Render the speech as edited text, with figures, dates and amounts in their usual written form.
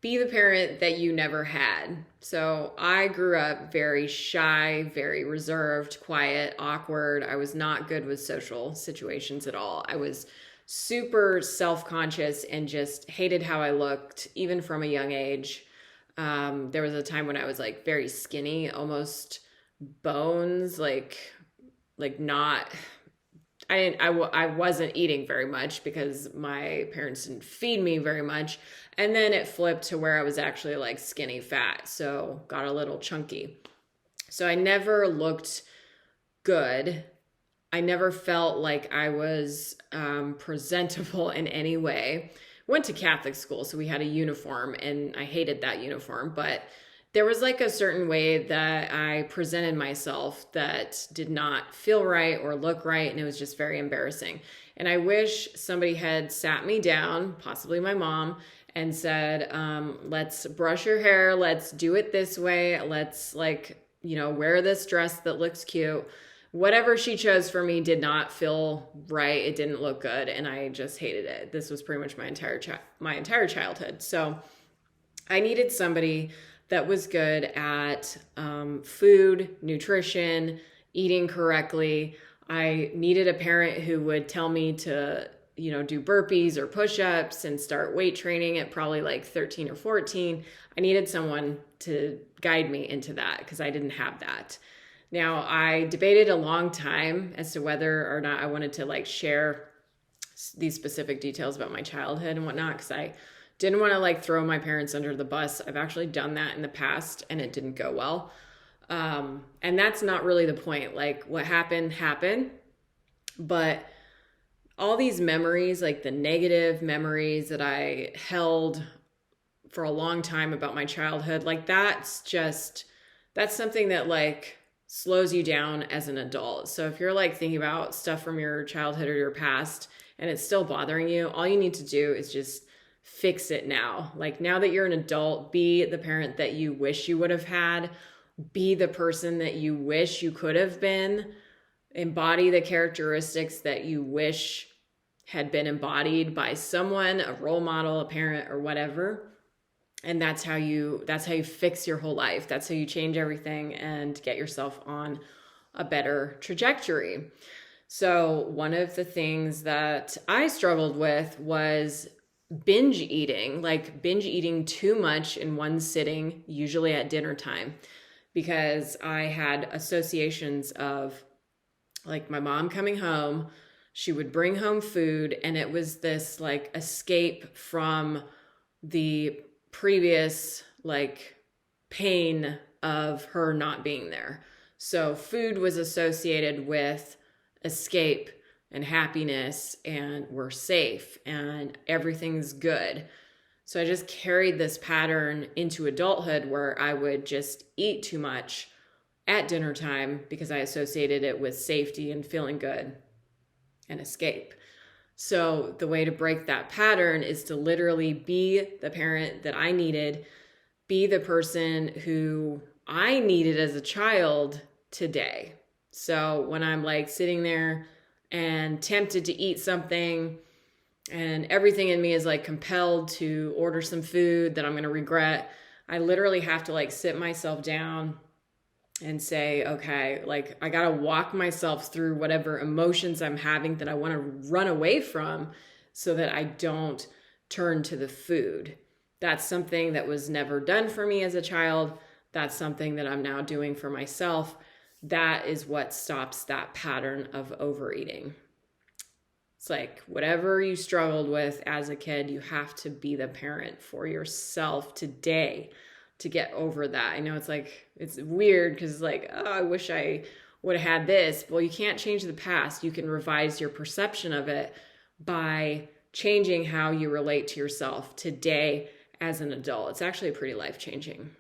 be the parent that you never had. So I grew up very shy, very reserved, quiet, awkward. I was not good with social situations at all. I was super self-conscious and just hated how I looked, even from a young age. There was a time when I was like very skinny, almost bones, like not I wasn't eating very much because my parents didn't feed me very much. And then it flipped to where I was actually like skinny fat. So got a little chunky. So I never looked good. I never felt like I was presentable in any way. Went to Catholic school, so we had a uniform, and I hated that uniform. But there was like a certain way that I presented myself that did not feel right or look right, and it was just very embarrassing. And I wish somebody had sat me down, possibly my mom, and said, let's brush your hair, let's do it this way, let's wear this dress that looks cute. Whatever she chose for me did not feel right. It didn't look good, and I just hated it. This was pretty much my entire childhood. So I needed somebody that was good at food, nutrition, eating correctly. I needed a parent who would tell me to, do burpees or push-ups and start weight training at probably like 13 or 14. I needed someone to guide me into that because I didn't have that. Now, I debated a long time as to whether or not I wanted to like share these specific details about my childhood and whatnot, because I didn't want to like throw my parents under the bus. I've actually done that in the past and it didn't go well. And that's not really the point. Like what happened, happened. But all these memories, like the negative memories that I held for a long time about my childhood, like that's something that like slows you down as an adult. So if you're like thinking about stuff from your childhood or your past and it's still bothering you, all you need to do is just fix it now. Like now that you're an adult, be the parent that you wish you would have had, be the person that you wish you could have been, embody the characteristics that you wish had been embodied by someone, a role model, a parent, or whatever. And that's how you fix your whole life. That's how you change everything and get yourself on a better trajectory. So one of the things that I struggled with was binge eating too much in one sitting, usually at dinner time, because I had associations of like my mom coming home, she would bring home food, and it was this like escape from the previous like pain of her not being there. So food was associated with escape and happiness, and we're safe and everything's good. So I just carried this pattern into adulthood where I would just eat too much at dinner time because I associated it with safety and feeling good and escape. So the way to break that pattern is to literally be the parent that I needed, be the person who I needed as a child today. So when I'm like sitting there and tempted to eat something and everything in me is like compelled to order some food that I'm going to regret, I literally have to like sit myself down and say, okay, like I got to walk myself through whatever emotions I'm having that I want to run away from so that I don't turn to the food. That's something that was never done for me as a child. That's something that I'm now doing for myself. That is what stops that pattern of overeating. It's like whatever you struggled with as a kid, you have to be the parent for yourself today to get over that. I know it's weird because it's like, oh, I wish I would have had this. Well, you can't change the past. You can revise your perception of it by changing how you relate to yourself today as an adult. It's actually pretty life-changing.